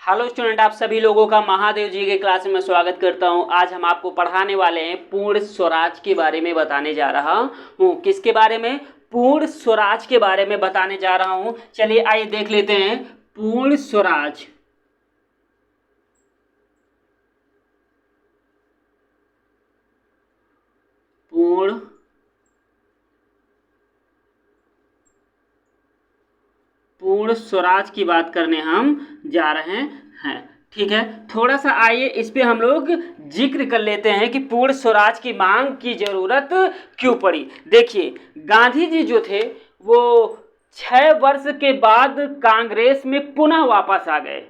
Hello student, आप सभी लोगों का महादेव जी के क्लास में स्वागत करता हूं। आज हम आपको पढ़ाने वाले हैं पूर्ण स्वराज के बारे में बताने जा रहा हूं। किसके बारे में? पूर्ण स्वराज के बारे में बताने जा रहा हूं। चलिए आइए देख लेते हैं पूर्ण स्वराज। पूर्ण स्वराज की बात करने हम जा रहे हैं। ठीक है, थोड़ा सा आइए इस पे हम लोग जिक्र कर लेते हैं कि पूर्ण स्वराज की मांग की जरूरत क्यों पड़ी। देखिए, गांधी जी जो थे वो 6 वर्ष के बाद कांग्रेस में पुनः वापस आ गए।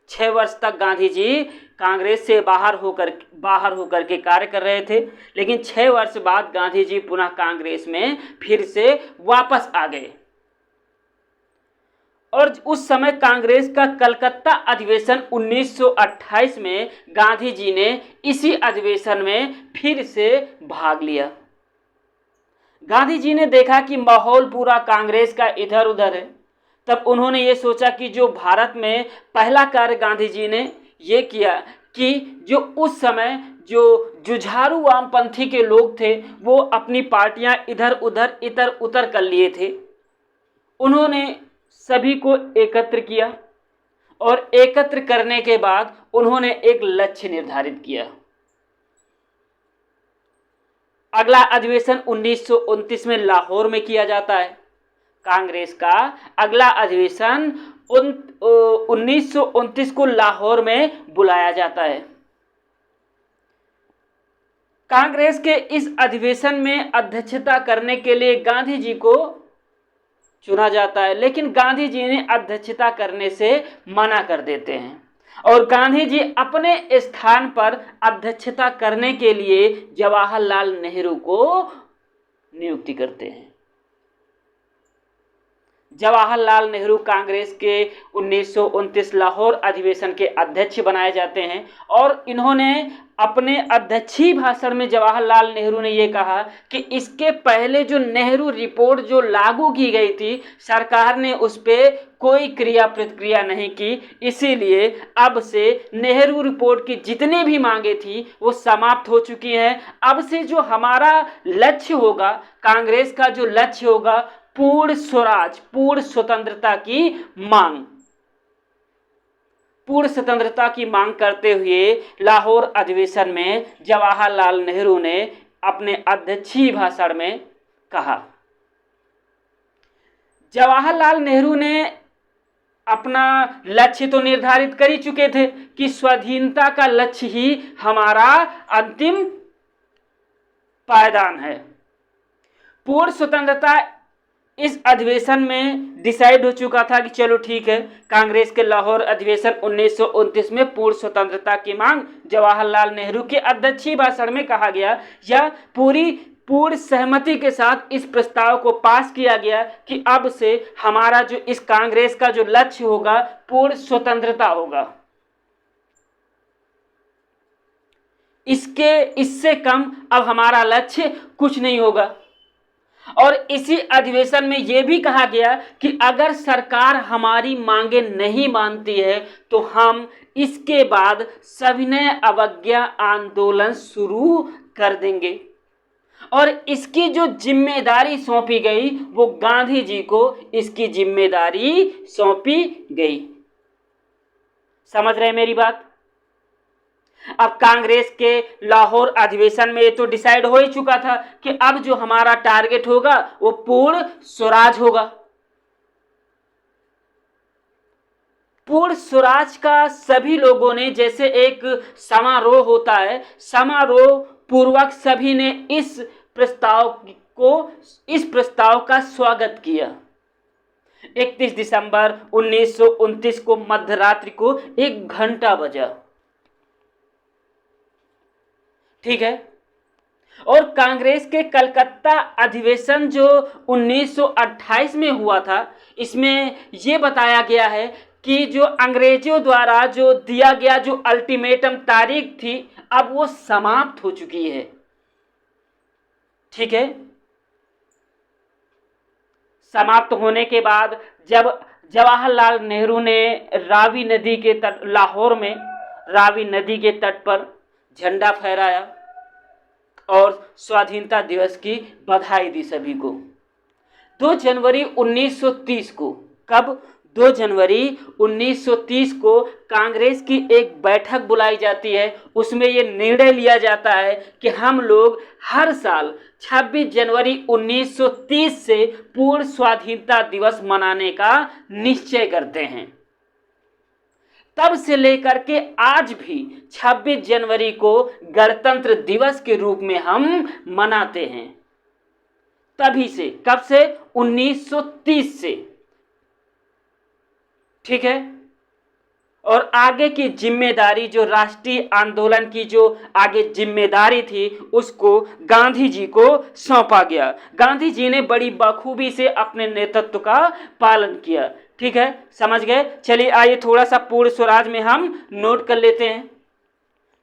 6 वर्ष तक गांधी जी कांग्रेस से बाहर होकर के कार्य कर रहे थे, लेकिन 6 वर्ष बाद गांधी जी पुनः कांग्रेस में फिर से वापस आ गए। और उस समय कांग्रेस का कलकत्ता अधिवेशन 1928 में गांधी जी ने इसी अधिवेशन में फिर से भाग लिया। गांधी जी ने देखा कि माहौल पूरा कांग्रेस का इधर उधर है। तब उन्होंने ये सोचा कि जो भारत में पहला कार्य गांधी जी ने ये किया कि जो उस समय जो जुझारू वामपंथी के लोग थे वो अपनी पार्टियां इधर उधर कर लिए थे। उन्होंने सभी को एकत्र किया और एकत्र करने के बाद उन्होंने एक लक्ष्य निर्धारित किया। अगला अधिवेशन 1929 में लाहौर में किया जाता है। कांग्रेस का अगला अधिवेशन 1929 को लाहौर में बुलाया जाता है। कांग्रेस के इस अधिवेशन में अध्यक्षता करने के लिए गांधी जी को चुना जाता है, लेकिन गांधी जी ने अध्यक्षता करने से मना कर देते हैं और गांधी जी अपने स्थान पर अध्यक्षता करने के लिए जवाहरलाल नेहरू को नियुक्ति करते हैं। जवाहरलाल नेहरू कांग्रेस के 1929 लाहौर अधिवेशन के अध्यक्ष बनाए जाते हैं और इन्होंने अपने अध्यक्षीय भाषण में जवाहरलाल नेहरू ने ये कहा कि इसके पहले जो नेहरू रिपोर्ट जो लागू की गई थी, सरकार ने उस पर कोई क्रिया प्रतिक्रिया नहीं की, इसीलिए अब से नेहरू रिपोर्ट की जितनी भी मांगे थी वो समाप्त हो चुकी हैं। अब से जो हमारा लक्ष्य होगा, कांग्रेस का जो लक्ष्य होगा, पूर्ण स्वराज, पूर्ण स्वतंत्रता की मांग, पूर्ण स्वतंत्रता की मांग करते हुए लाहौर अधिवेशन में जवाहरलाल नेहरू ने अपने अध्यक्षीय भाषण में कहा। जवाहरलाल नेहरू ने अपना लक्ष्य तो निर्धारित कर ही चुके थे कि स्वाधीनता का लक्ष्य ही हमारा अंतिम पायदान है। पूर्ण स्वतंत्रता इस अधिवेशन में डिसाइड हो चुका था कि चलो ठीक है, कांग्रेस के लाहौर अधिवेशन 1929 में पूर्ण स्वतंत्रता की मांग जवाहरलाल नेहरू के अध्यक्षीय भाषण में कहा गया। यह पूर्ण सहमति के साथ इस प्रस्ताव को पास किया गया कि अब से हमारा जो इस कांग्रेस का जो लक्ष्य होगा, पूर्ण स्वतंत्रता होगा। इससे कम अब हमारा लक्ष्य कुछ नहीं होगा। और इसी अधिवेशन में यह भी कहा गया कि अगर सरकार हमारी मांगे नहीं मानती है तो हम इसके बाद सविनय अवज्ञा आंदोलन शुरू कर देंगे। और इसकी जो जिम्मेदारी सौंपी गई वो गांधी जी को इसकी जिम्मेदारी सौंपी गई। समझ रहे हैं मेरी बात? अब कांग्रेस के लाहौर अधिवेशन में ये तो डिसाइड हो ही चुका था कि अब जो हमारा टारगेट होगा वो पूर्ण स्वराज होगा। पूर्ण स्वराज का सभी लोगों ने, जैसे एक समारोह होता है, समारोह पूर्वक सभी ने इस प्रस्ताव का स्वागत किया। 31 दिसंबर 1929 को मध्यरात्रि को 1 घंटा बजा। ठीक है, और कांग्रेस के कलकत्ता अधिवेशन जो 1928 में हुआ था, इसमें यह बताया गया है कि जो अंग्रेजों द्वारा जो दिया गया जो अल्टीमेटम तारीख थी, अब वो समाप्त हो चुकी है। ठीक है, समाप्त होने के बाद जब जवाहरलाल नेहरू ने रावी नदी के तट, लाहौर में रावी नदी के तट पर झंडा फहराया और स्वाधीनता दिवस की बधाई दी सभी को। 2 जनवरी 1930 को, कब? 2 जनवरी 1930 को कांग्रेस की एक बैठक बुलाई जाती है। उसमें ये निर्णय लिया जाता है कि हम लोग हर साल 26 जनवरी 1930 से पूर्ण स्वाधीनता दिवस मनाने का निश्चय करते हैं। तब से लेकर के आज भी 26 जनवरी को गणतंत्र दिवस के रूप में हम मनाते हैं। तभी से, कब से? 1930 से। ठीक है। और आगे की जिम्मेदारी, जो राष्ट्रीय आंदोलन की जो आगे जिम्मेदारी थी, उसको गांधी जी को सौंपा गया। गांधी जी ने बड़ी बखूबी से अपने नेतृत्व का पालन किया। ठीक है, समझ गए? चलिए आइए थोड़ा सा पूर्ण स्वराज में हम नोट कर लेते हैं।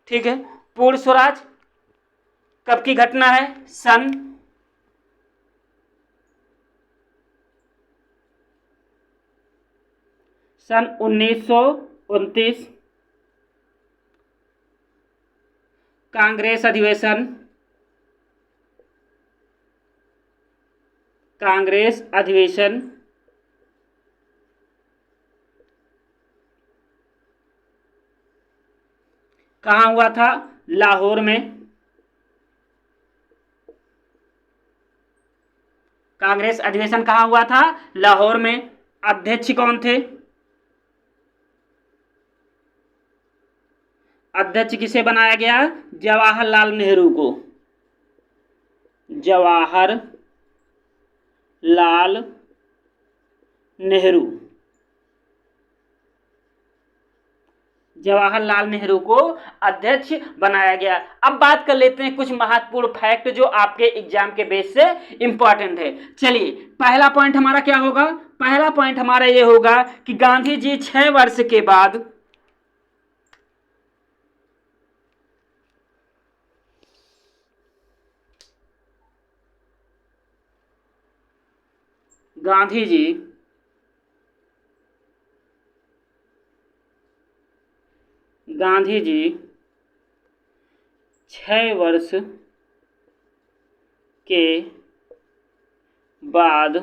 ठीक है, पूर्ण स्वराज कब की घटना है? सन 1929 कांग्रेस अधिवेशन, कहाँ हुआ था? लाहौर में। कांग्रेस अधिवेशन कहाँ हुआ था? लाहौर में। अध्यक्ष कौन थे? अध्यक्ष किसे बनाया गया? जवाहरलाल नेहरू को। जवाहरलाल नेहरू, जवाहरलाल नेहरू को अध्यक्ष बनाया गया। अब बात कर लेते हैं कुछ महत्वपूर्ण फैक्ट जो आपके एग्जाम के बेस से इंपॉर्टेंट है। चलिए, पहला पॉइंट हमारा क्या होगा? पहला पॉइंट हमारा ये होगा कि गांधी जी 6 वर्ष के बाद गांधी जी 6 वर्ष के बाद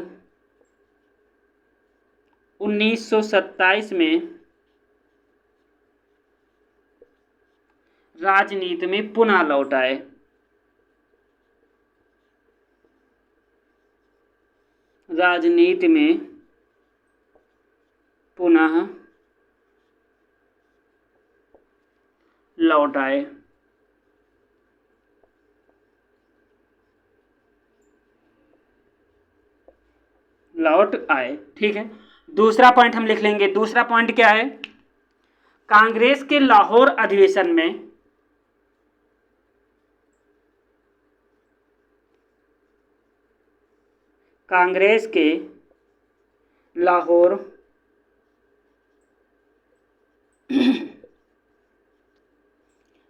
1927 में राजनीति में पुनः लौट आए। राजनीति में पुनः लौट आए। ठीक है, दूसरा पॉइंट हम लिख लेंगे। दूसरा पॉइंट क्या है? कांग्रेस के लाहौर अधिवेशन में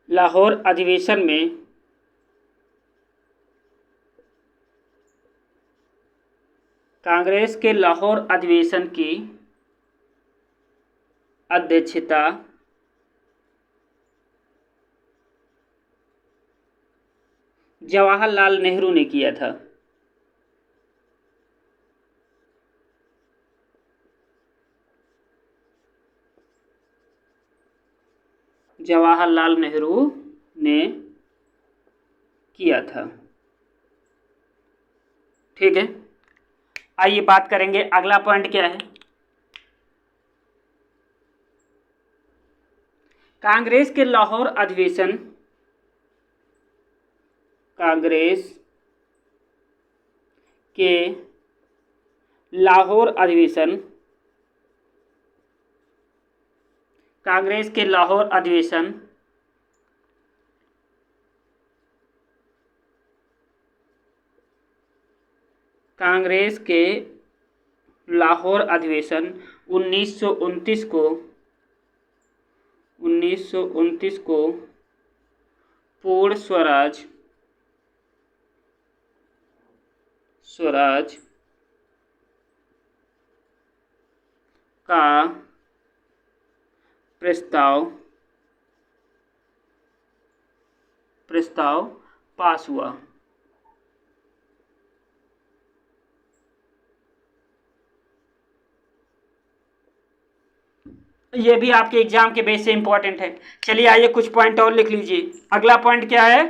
लाहौर अधिवेशन में कांग्रेस के लाहौर अधिवेशन की अध्यक्षता जवाहरलाल नेहरू ने किया था। जवाहरलाल नेहरू ने किया था। ठीक है, आइए बात करेंगे अगला पॉइंट क्या है। कांग्रेस के लाहौर अधिवेशन कांग्रेस के लाहौर अधिवेशन कांग्रेस के लाहौर अधिवेशन कांग्रेस के लाहौर अधिवेशन 1929 को पूर्ण स्वराज का प्रस्ताव पास हुआ। ये भी आपके एग्जाम के बेस से इंपॉर्टेंट है। चलिए आइए कुछ पॉइंट और लिख लीजिए। अगला पॉइंट क्या है?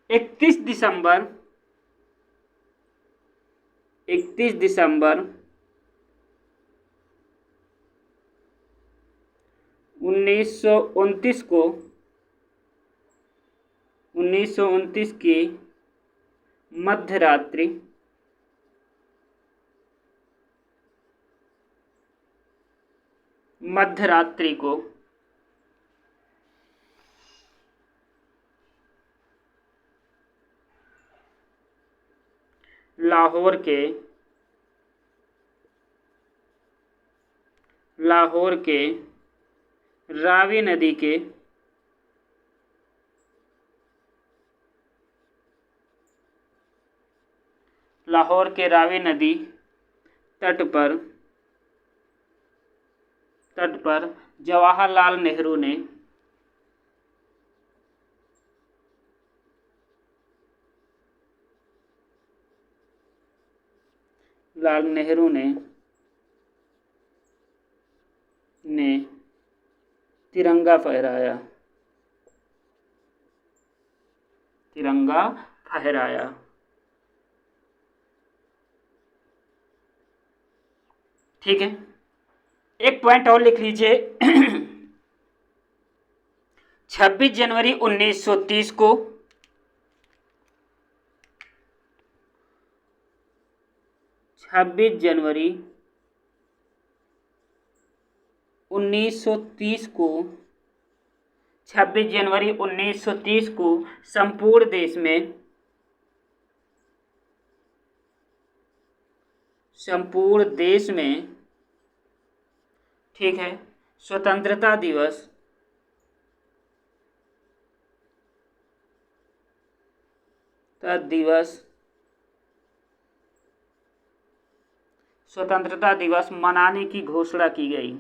31 दिसंबर 1929 को 1929 की मध्यरात्रि को लाहौर के रावी नदी के लाहौर के रावी नदी तट पर जवाहरलाल नेहरू ने तिरंगा फहराया। ठीक है, एक पॉइंट और लिख लीजिए। 26 जनवरी 1930 को 26 जनवरी 1930 को 26 जनवरी 1930 को संपूर्ण देश में ठीक है स्वतंत्रता दिवस मनाने की घोषणा की गई।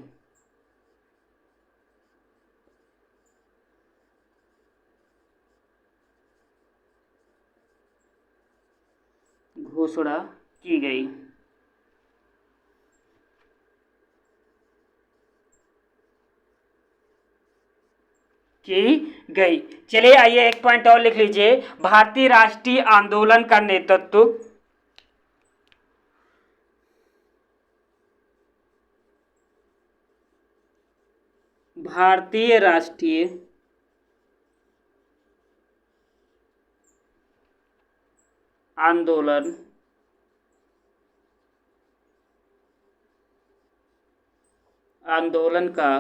चलिए आइए एक पॉइंट और लिख लीजिए। भारतीय राष्ट्रीय आंदोलन का नेतृत्व भारतीय राष्ट्रीय आंदोलन का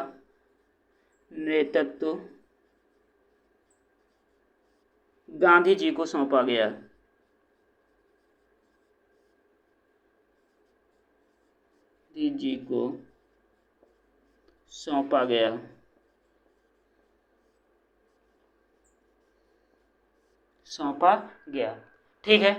नेतृत्व गांधी जी को सौंपा गया। ठीक है,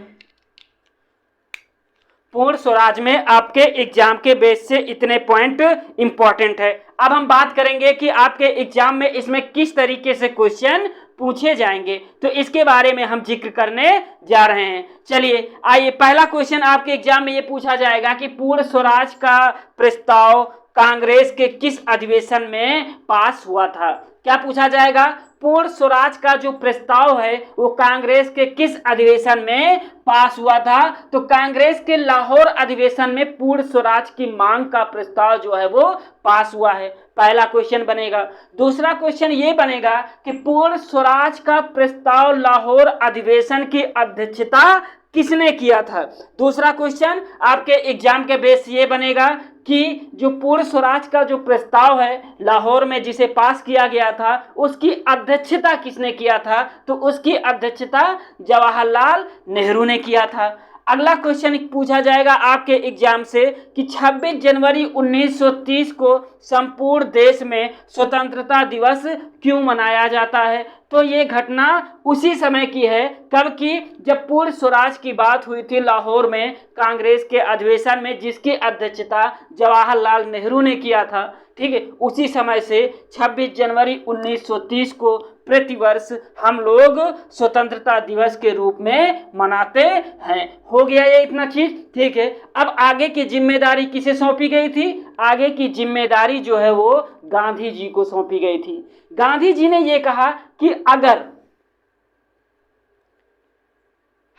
पूर्ण स्वराज में आपके एग्जाम के बेस से इतने पॉइंट इंपॉर्टेंट है। अब हम बात करेंगे कि आपके एग्जाम में इसमें किस तरीके से क्वेश्चन पूछे जाएंगे, तो इसके बारे में हम जिक्र करने जा रहे हैं। चलिए आइए, पहला क्वेश्चन आपके एग्जाम में ये पूछा जाएगा कि पूर्ण स्वराज का प्रस्ताव कांग्रेस के किस अधिवेशन में पास हुआ था। क्या पूछा जाएगा? पूर्ण स्वराज का जो प्रस्ताव है वो कांग्रेस के किस अधिवेशन में पास हुआ था। तो कांग्रेस के लाहौर अधिवेशन में पूर्ण स्वराज की मांग का प्रस्ताव जो है वो पास हुआ है। पहला क्वेश्चन बनेगा। दूसरा क्वेश्चन ये बनेगा कि पूर्ण स्वराज का प्रस्ताव लाहौर अधिवेशन की अध्यक्षता किसने किया था। दूसरा क्वेश्चन आपके एग्जाम के बेस ये बनेगा कि जो पूर्ण स्वराज का जो प्रस्ताव है लाहौर में जिसे पास किया गया था उसकी अध्यक्षता किसने किया था। तो उसकी अध्यक्षता जवाहरलाल नेहरू ने किया था। अगला क्वेश्चन पूछा जाएगा आपके एग्जाम से कि 26 जनवरी 1930 को संपूर्ण देश में स्वतंत्रता दिवस क्यों मनाया जाता है? तो ये घटना उसी समय की है, कब की? जब पूर्ण स्वराज की बात हुई थी लाहौर में कांग्रेस के अधिवेशन में, जिसकी अध्यक्षता जवाहरलाल नेहरू ने किया था। ठीक है, उसी समय से 26 जनवरी 1930 को प्रतिवर्ष हम लोग स्वतंत्रता दिवस के रूप में मनाते हैं। हो गया ये इतना चीज, ठीक है। अब आगे की जिम्मेदारी किसे सौंपी गई थी? आगे की जिम्मेदारी जो है वो गांधी जी को सौंपी गई थी। गांधी जी ने ये कहा कि अगर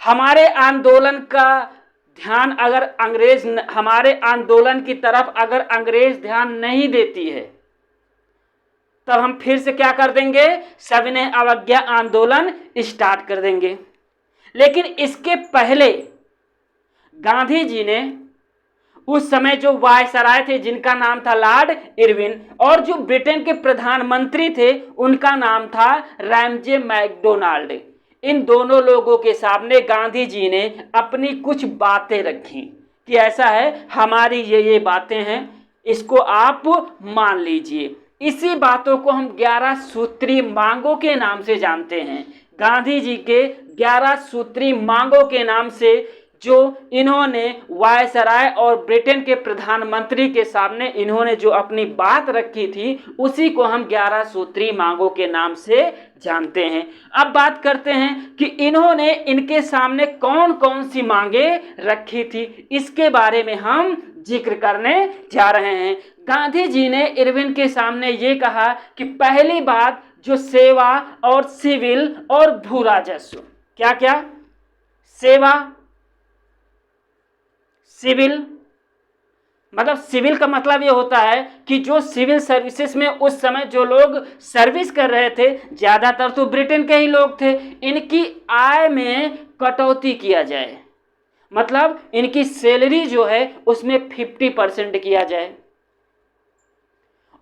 हमारे आंदोलन का ध्यान, अगर अंग्रेज हमारे आंदोलन की तरफ अगर अंग्रेज ध्यान नहीं देती है, तब हम फिर से क्या कर देंगे? सविनय अवज्ञा आंदोलन स्टार्ट कर देंगे। लेकिन इसके पहले गांधी जी ने उस समय जो वायसराय थे जिनका नाम था लॉर्ड इरविन, और जो ब्रिटेन के प्रधानमंत्री थे उनका नाम था रैमजे मैकडोनाल्ड, इन दोनों लोगों के सामने गांधी जी ने अपनी कुछ बातें रखी कि ऐसा है, हमारी ये बातें हैं, इसको आप मान लीजिए। इसी बातों को हम 11 सूत्री मांगों के नाम से जानते हैं। गांधी जी के 11 सूत्री मांगों के नाम से जो इन्होंने वायसराय और ब्रिटेन के प्रधानमंत्री के सामने इन्होंने जो अपनी बात रखी थी, उसी को हम 11 सूत्री मांगों के नाम से जानते हैं। अब बात करते हैं कि इन्होंने इनके सामने कौन कौन सी मांगे रखी थी, इसके बारे में हम जिक्र करने जा रहे हैं। गांधी जी ने इरविन के सामने ये कहा कि पहली बात, जो सेवा और सिविल और भू राजस्व, क्या क्या? सेवा, सिविल, मतलब सिविल का मतलब ये होता है कि जो सिविल सर्विसेज में उस समय जो लोग सर्विस कर रहे थे, ज़्यादातर तो ब्रिटेन के ही लोग थे, इनकी आय में कटौती किया जाए, मतलब इनकी सैलरी जो है उसमें 50% किया जाए,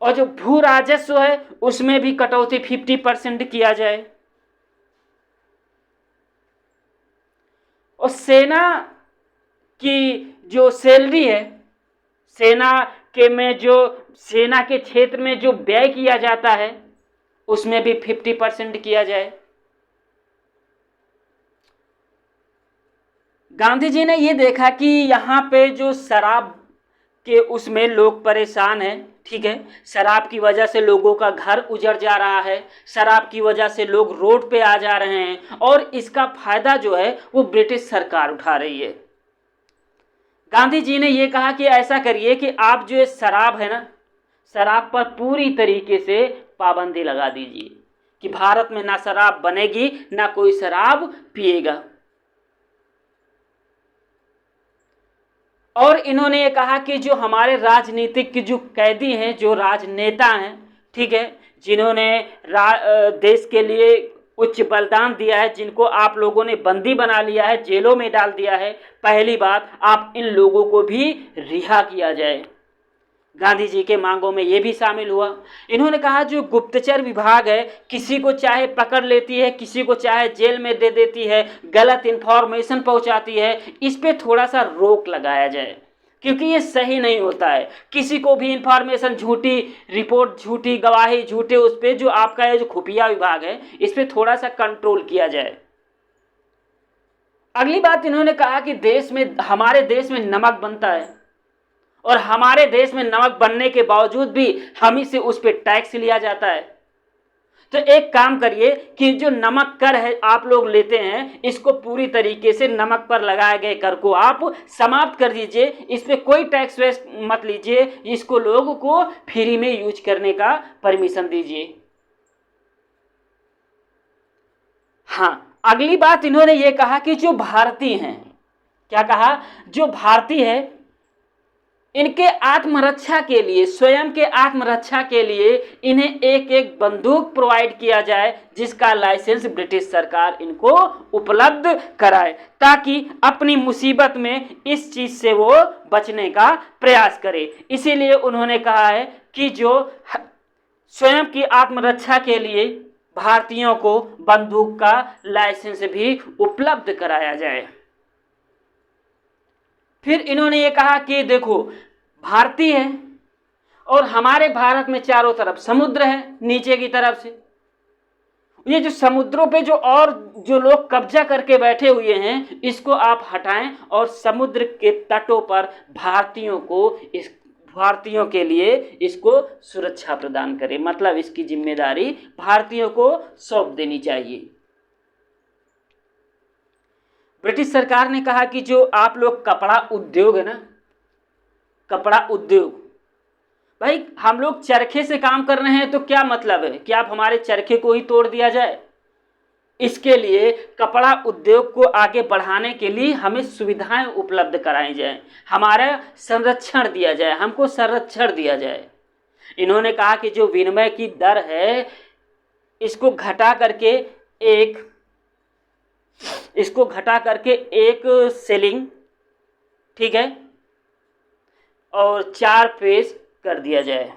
और जो भू राजस्व है उसमें भी कटौती 50% किया जाए, और सेना की जो सैलरी है, सेना के क्षेत्र में जो व्यय किया जाता है उसमें भी 50% किया जाए। गांधी जी ने ये देखा कि यहाँ पे जो शराब के उसमें लोग परेशान हैं, ठीक है, शराब की वजह से लोगों का घर उजड़ जा रहा है, शराब की वजह से लोग रोड पे आ जा रहे हैं, और इसका फायदा जो है वो ब्रिटिश सरकार उठा रही है। गांधी जी ने ये कहा कि ऐसा करिए कि आप जो शराब है ना, शराब पर पूरी तरीके से पाबंदी लगा दीजिए कि भारत में ना शराब बनेगी ना कोई शराब पिएगा। और इन्होंने ये कहा कि जो हमारे राजनीतिक के जो कैदी हैं, जो राजनेता हैं, ठीक है, जिन्होंने देश के लिए उच्च बलिदान दिया है, जिनको आप लोगों ने बंदी बना लिया है, जेलों में डाल दिया है, पहली बात आप इन लोगों को भी रिहा किया जाए। गांधी जी के मांगों में ये भी शामिल हुआ। इन्होंने कहा जो गुप्तचर विभाग है, किसी को चाहे पकड़ लेती है, किसी को चाहे जेल में दे देती है, गलत इन्फॉर्मेशन पहुंचाती है, इस पे थोड़ा सा रोक लगाया जाए, क्योंकि ये सही नहीं होता है। किसी को भी इन्फॉर्मेशन, झूठी रिपोर्ट, झूठी गवाही, झूठे उस पर जो आपका ये जो खुफिया विभाग है, इस पर थोड़ा सा कंट्रोल किया जाए। अगली बात इन्होंने कहा कि हमारे देश में नमक बनता है, और हमारे देश में नमक बनने के बावजूद भी हम ही से उस पर टैक्स लिया जाता है। तो एक काम करिए कि जो नमक कर है आप लोग लेते हैं, इसको पूरी तरीके से नमक पर लगाए गए कर को आप समाप्त कर दीजिए, इस पे कोई टैक्स वेस्ट मत लीजिए, इसको लोगों को फ्री में यूज करने का परमिशन दीजिए। हाँ, अगली बात इन्होंने ये कहा कि जो भारतीय हैं, क्या कहा, जो भारतीय है इनके आत्मरक्षा के लिए, स्वयं के आत्मरक्षा के लिए इन्हें एक एक बंदूक प्रोवाइड किया जाए, जिसका लाइसेंस ब्रिटिश सरकार इनको उपलब्ध कराए, ताकि अपनी मुसीबत में इस चीज़ से वो बचने का प्रयास करे। इसीलिए उन्होंने कहा है कि जो स्वयं की आत्मरक्षा के लिए भारतीयों को बंदूक का लाइसेंस भी उपलब्ध कराया जाए। फिर इन्होंने ये कहा कि देखो भारतीय है और हमारे भारत में चारों तरफ समुद्र है नीचे की तरफ से, ये जो समुद्रों पे जो लोग कब्जा करके बैठे हुए हैं इसको आप हटाएं और समुद्र के तटों पर भारतीयों के लिए इसको सुरक्षा प्रदान करें, मतलब इसकी जिम्मेदारी भारतीयों को सौंप देनी चाहिए। ब्रिटिश सरकार ने कहा कि जो आप लोग कपड़ा उद्योग है ना, कपड़ा उद्योग, भाई हम लोग चरखे से काम कर रहे हैं तो क्या मतलब है कि आप हमारे चरखे को ही तोड़ दिया जाए। इसके लिए कपड़ा उद्योग को आगे बढ़ाने के लिए हमें सुविधाएं उपलब्ध कराई जाए, हमारा संरक्षण दिया जाए, हमको संरक्षण दिया जाए। इन्होंने कहा कि जो विनिमय की दर है इसको घटा करके एक शिलिंग, ठीक है, और 4 पैसे कर दिया जाए।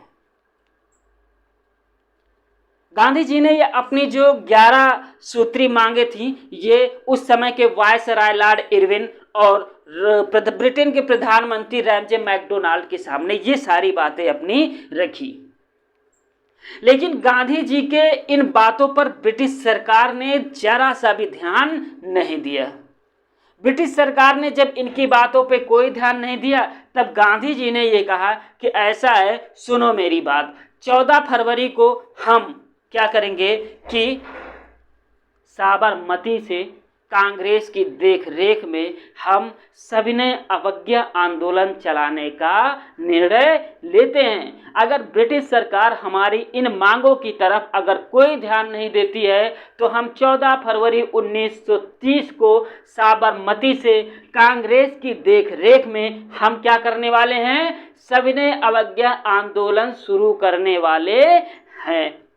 गांधी जी ने ये अपनी जो 11 सूत्री मांगे थी ये उस समय के वायसराय लॉर्ड इरविन और ब्रिटेन के प्रधानमंत्री रैमजे मैकडोनाल्ड के सामने ये सारी बातें अपनी रखी। लेकिन गांधी जी के इन बातों पर ब्रिटिश सरकार ने जरा सा भी ध्यान नहीं दिया। ब्रिटिश सरकार ने जब इनकी बातों पे कोई ध्यान नहीं दिया तब गांधी जी ने ये कहा कि ऐसा है, सुनो मेरी बात, 14 फरवरी को हम क्या करेंगे कि साबरमती से कांग्रेस की देख रेख में हम सविनय अवज्ञा आंदोलन चलाने का निर्णय लेते हैं। अगर ब्रिटिश सरकार हमारी इन मांगों की तरफ अगर कोई ध्यान नहीं देती है तो हम 14 फरवरी 1930 को साबरमती से कांग्रेस की देख रेख में हम क्या करने वाले हैं, सविनय अवज्ञा आंदोलन शुरू करने वाले हैं।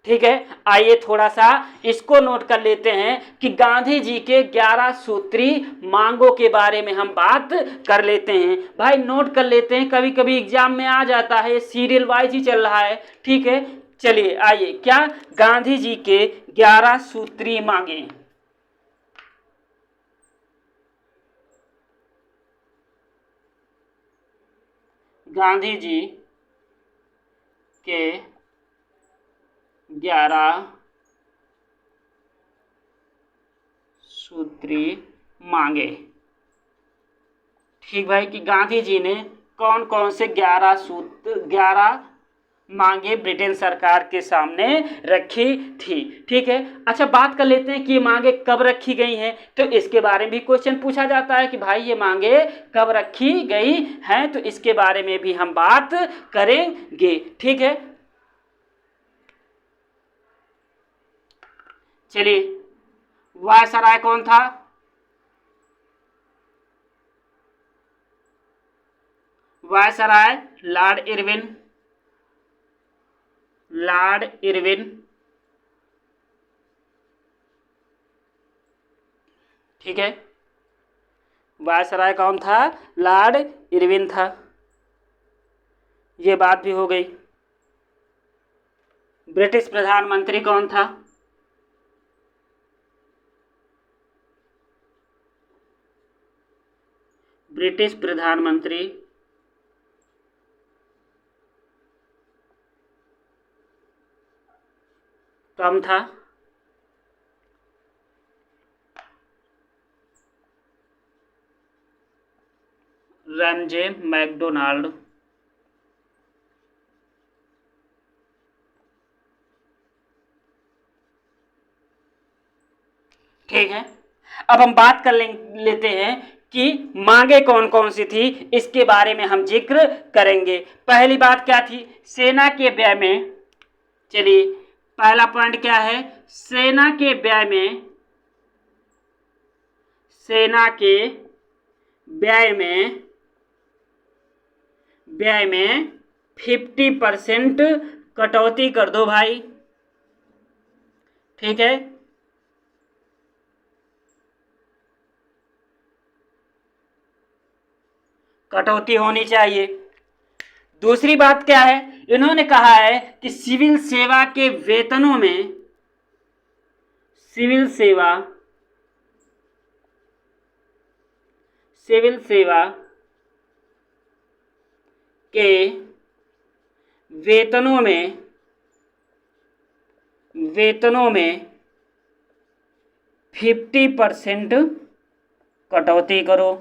ठीक है, आइए थोड़ा सा इसको नोट कर लेते हैं कि गांधी जी के 11 सूत्री मांगों के बारे में हम बात कर लेते हैं। भाई नोट कर लेते हैं, कभी कभी एग्जाम में आ जाता है, सीरियल वाइज ही चल रहा है। ठीक है, चलिए आइए, क्या गांधी जी के 11 सूत्री मांगे। गांधी जी के 11 सूत्री मांगे। ठीक भाई, कि गांधी जी ने कौन कौन से 11 मांगे ब्रिटेन सरकार के सामने रखी थी। ठीक है, अच्छा बात कर लेते हैं कि ये मांगे कब रखी गई हैं। तो इसके बारे में भी क्वेश्चन पूछा जाता है कि भाई ये मांगे कब रखी गई हैं, तो इसके बारे में भी हम बात करेंगे। ठीक है, चलिए, वायसराय कौन था, वायसराय लॉर्ड इरविन। ठीक है, वायसराय कौन था, लॉर्ड इरविन था। ये बात भी हो गई। ब्रिटिश प्रधानमंत्री कौन था, ब्रिटिश प्रधानमंत्री कौन था, रैमजे मैकडोनाल्ड। ठीक है, अब हम बात कर लेते हैं कि मांगे कौन कौन सी थी, इसके बारे में हम जिक्र करेंगे। पहली बात क्या थी, सेना के व्यय में। चलिए, पहला पॉइंट क्या है, सेना के व्यय में 50% कटौती कर दो भाई। ठीक है, कटौती होनी चाहिए। दूसरी बात क्या है, इन्होंने कहा है कि सिविल सेवा के वेतनों में, सिविल सेवा के वेतनों में 50% कटौती करो,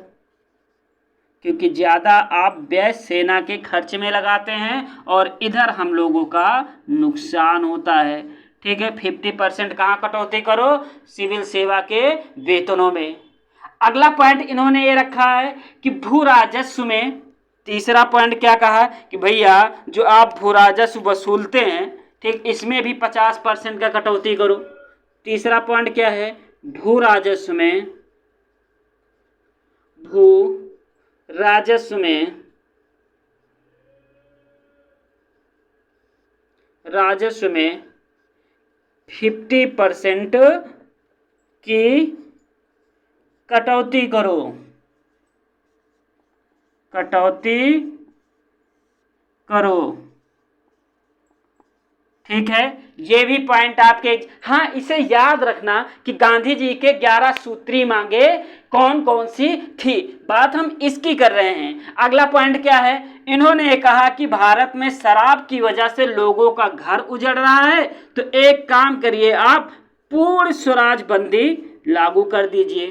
क्योंकि ज़्यादा आप व्यय सेना के खर्च में लगाते हैं और इधर हम लोगों का नुकसान होता है। ठीक है, 50% कहाँ कटौती करो? सिविल सेवा के वेतनों में। अगला पॉइंट इन्होंने ये रखा है कि भू राजस्व में, तीसरा पॉइंट क्या कहा कि भैया जो आप भू राजस्व वसूलते हैं, ठीक, इसमें भी 50% का कटौती करो। तीसरा पॉइंट क्या है? भू राजस्व में 50% की कटौती करो। ठीक है, ये भी पॉइंट आपके, हाँ, इसे याद रखना कि गांधी जी के 11 सूत्री मांगे कौन कौन सी थी, बात हम इसकी कर रहे हैं। अगला पॉइंट क्या है? इन्होंने कहा कि भारत में शराब की वजह से लोगों का घर उजड़ रहा है, तो एक काम करिए, आप पूर्ण स्वराज बंदी लागू कर दीजिए।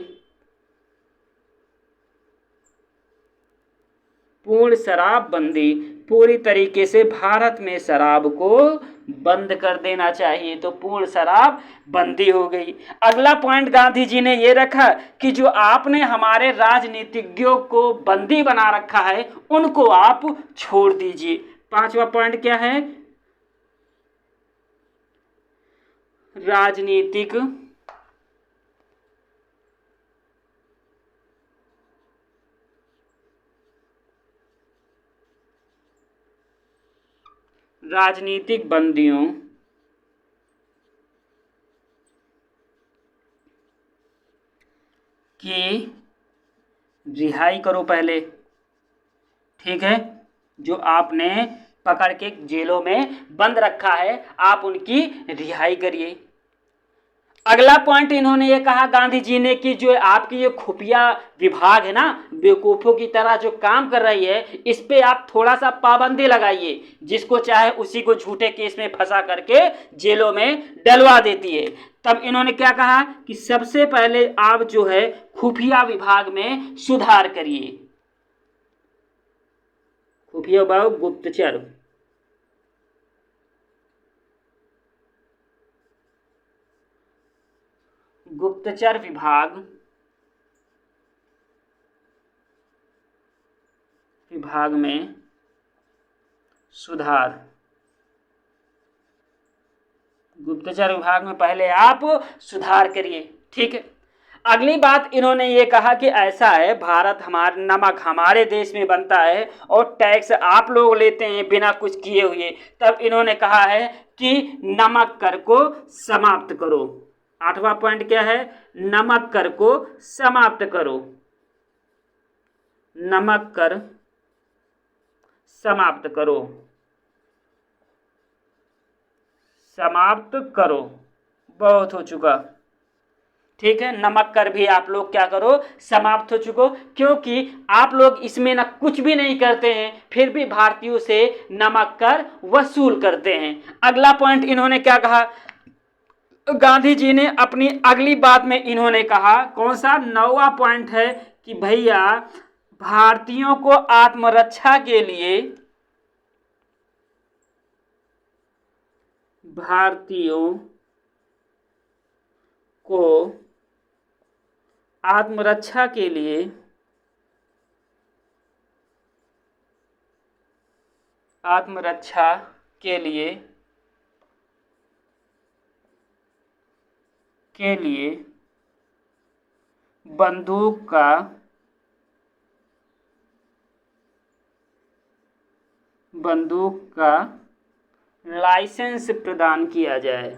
पूर्ण शराब बंदी, पूरी तरीके से भारत में शराब को बंद कर देना चाहिए, तो पूर्ण शराब बंदी हो गई। अगला पॉइंट गांधी जी ने ये रखा कि जो आपने हमारे राजनीतिज्ञों को बंदी बना रखा है उनको आप छोड़ दीजिए। पांचवा पॉइंट क्या है? राजनीतिक बंदियों की रिहाई करो पहले। ठीक है, जो आपने पकड़ के जेलों में बंद रखा है आप उनकी रिहाई करिए। अगला पॉइंट इन्होंने ये कहा गांधी जी ने कि जो आपकी ये खुफिया विभाग है ना, बेवकूफ़ों की तरह जो काम कर रही है, इस पे आप थोड़ा सा पाबंदी लगाइए। जिसको चाहे उसी को झूठे केस में फंसा करके जेलों में डलवा देती है। तब इन्होंने क्या कहा कि सबसे पहले आप जो है खुफिया विभाग में सुधार करिए। खुफिया विभाग, गुप्तचर विभाग में सुधार। गुप्तचर विभाग में पहले आप सुधार करिए। ठीक है, अगली बात इन्होंने ये कहा कि ऐसा है, भारत नमक हमारे देश में बनता है और टैक्स आप लोग लेते हैं बिना कुछ किए हुए। तब इन्होंने कहा है कि नमक कर को समाप्त करो। आठवां पॉइंट क्या है? नमक कर को समाप्त करो। नमक कर समाप्त करो। समाप्त करो, बहुत हो चुका। ठीक है, नमक कर भी आप लोग क्या करो? समाप्त हो चुको, क्योंकि आप लोग इसमें ना कुछ भी नहीं करते हैं फिर भी भारतीयों से नमक कर वसूल करते हैं। अगला पॉइंट इन्होंने क्या कहा? गांधी जी ने अपनी अगली बात में इन्होंने कहा, कौन सा? 9वां पॉइंट है कि भैया भारतीयों को आत्मरक्षा के लिए, भारतीयों को आत्मरक्षा के लिए बंदूक का लाइसेंस प्रदान किया जाए।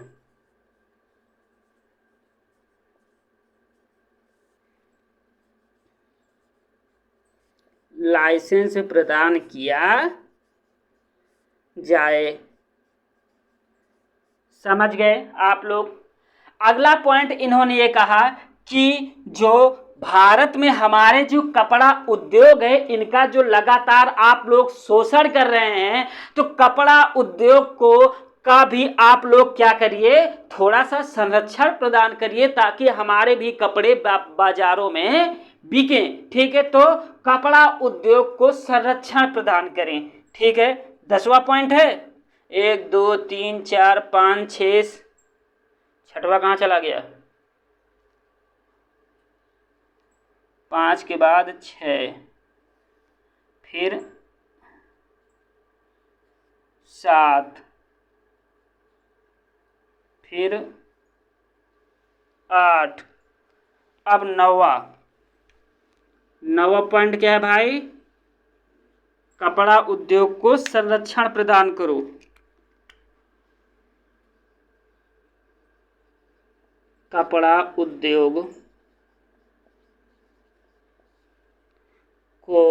लाइसेंस प्रदान किया जाए। समझ गए आप लोग? अगला पॉइंट इन्होंने ये कहा कि जो भारत में हमारे जो कपड़ा उद्योग है इनका जो लगातार आप लोग शोषण कर रहे हैं, तो कपड़ा उद्योग को का भी आप लोग क्या करिए, थोड़ा सा संरक्षण प्रदान करिए ताकि हमारे भी कपड़े बाजारों में बिके। ठीक है, तो कपड़ा उद्योग को संरक्षण प्रदान करें। ठीक है, 10वां पॉइंट है। 1 2 3 4 5 6, छठवां कहाँ चला गया? 5 के बाद 6, फिर 7, फिर 8, अब 9वां पॉइंट क्या है भाई? कपड़ा उद्योग को संरक्षण प्रदान करो। कपड़ा उद्योग को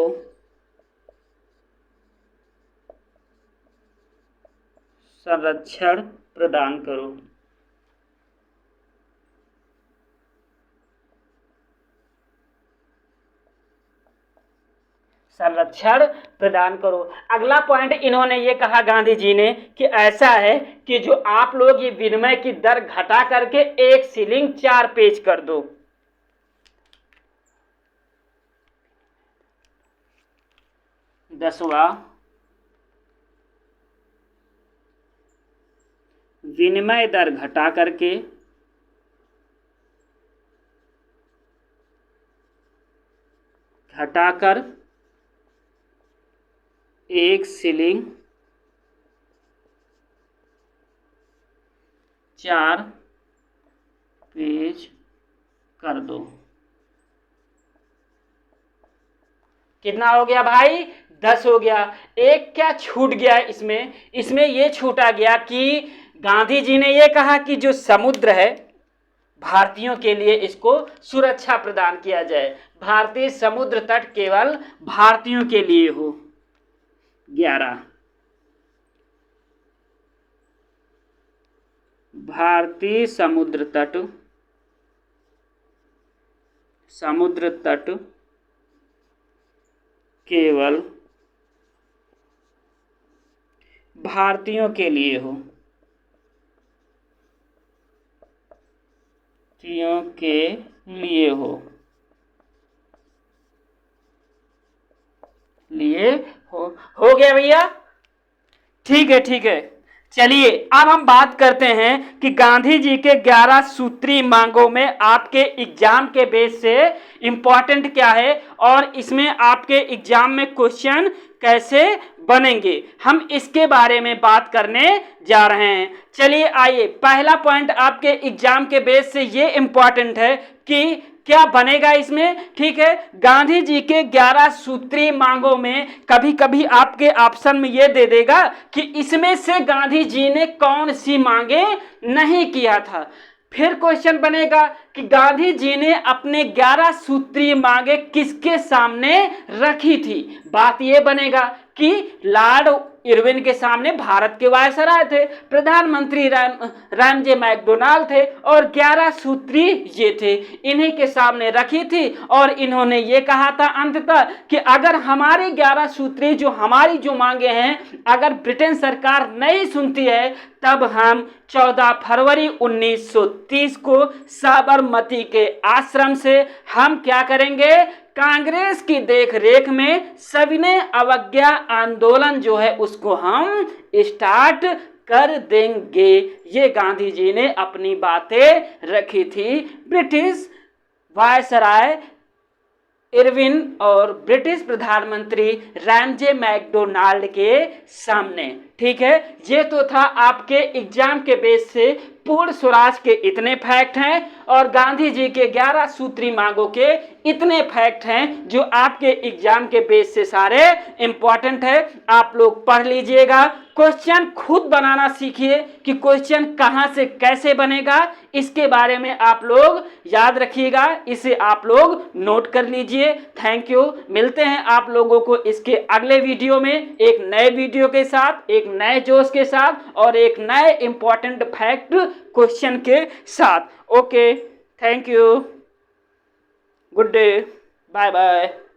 संरक्षण प्रदान करो। संरक्षण प्रदान करो। अगला पॉइंट इन्होंने ये कहा गांधी जी ने कि ऐसा है कि जो आप लोग ये विनिमय की दर घटा करके 1 शिलिंग 4 पेज कर दो। दसवां, विनिमय दर घटाकर 1 शिलिंग 4 पेज कर दो। कितना हो गया भाई? 10 हो गया। एक क्या छूट गया इसमें ये छूटा गया कि गांधी जी ने ये कहा कि जो समुद्र है भारतीयों के लिए इसको सुरक्षा प्रदान किया जाए। भारतीय समुद्र तट केवल भारतीयों के लिए हो। 11, भारतीय समुद्र तट केवल भारतीयों के लिए हो। हो गया भैया? ठीक है। चलिए अब हम बात करते हैं कि गांधी जी के 11 सूत्री मांगों में आपके एग्जाम के बेस से इंपॉर्टेंट क्या है और इसमें आपके एग्जाम में क्वेश्चन कैसे बनेंगे, हम इसके बारे में बात करने जा रहे हैं। चलिए आइए, पहला पॉइंट आपके एग्जाम के बेस से ये इंपॉर्टेंट है कि क्या बनेगा इसमें। ठीक है, गांधी जी के 11 सूत्री मांगों में कभी कभी आपके ऑप्शन में ये दे देगा कि इसमें से गांधी जी ने कौन सी मांगे नहीं किया था। फिर क्वेश्चन बनेगा कि गांधी जी ने अपने 11 सूत्री मांगे किसके सामने रखी थी। बात ये बनेगा कि लॉर्ड इरविन के सामने भारत के वायसराय थे, प्रधानमंत्री रामजे मैकडोनाल्ड थे और 11 सूत्री ये थे, इन्हीं के सामने रखी थी। और इन्होंने ये कहा था अंततः कि अगर हमारे 11 सूत्री जो हमारी जो मांगे हैं अगर ब्रिटेन सरकार नहीं सुनती है तब हम 14 फरवरी 1930 को साबरमती के आश्रम से हम क्या करेंगे, कांग्रेस की देखरेख में सविनय अवज्ञा आंदोलन जो है उसको हम स्टार्ट कर देंगे। ये गांधी जी ने अपनी बातें रखी थी ब्रिटिश वायसराय इरविन और ब्रिटिश प्रधानमंत्री रामजे मैकडोनाल्ड के सामने। ठीक है, ये तो था आपके एग्जाम के बेस से पूर्ण स्वराज के इतने फैक्ट हैं और गांधी जी के 11 सूत्री मांगों के इतने फैक्ट हैं जो आपके एग्जाम के बेस से सारे इंपॉर्टेंट है। आप लोग पढ़ लीजिएगा, क्वेश्चन खुद बनाना सीखिए कि क्वेश्चन कहां से कैसे बनेगा, इसके बारे में आप लोग याद रखिएगा, इसे आप लोग नोट कर लीजिए। Thank you. मिलते हैं आप लोगों को इसके अगले वीडियो में एक नए वीडियो के साथ, एक नए जोश के साथ और एक नए इंपॉर्टेंट फैक्ट क्वेश्चन के साथ। Okay, thank you. Good day, bye bye.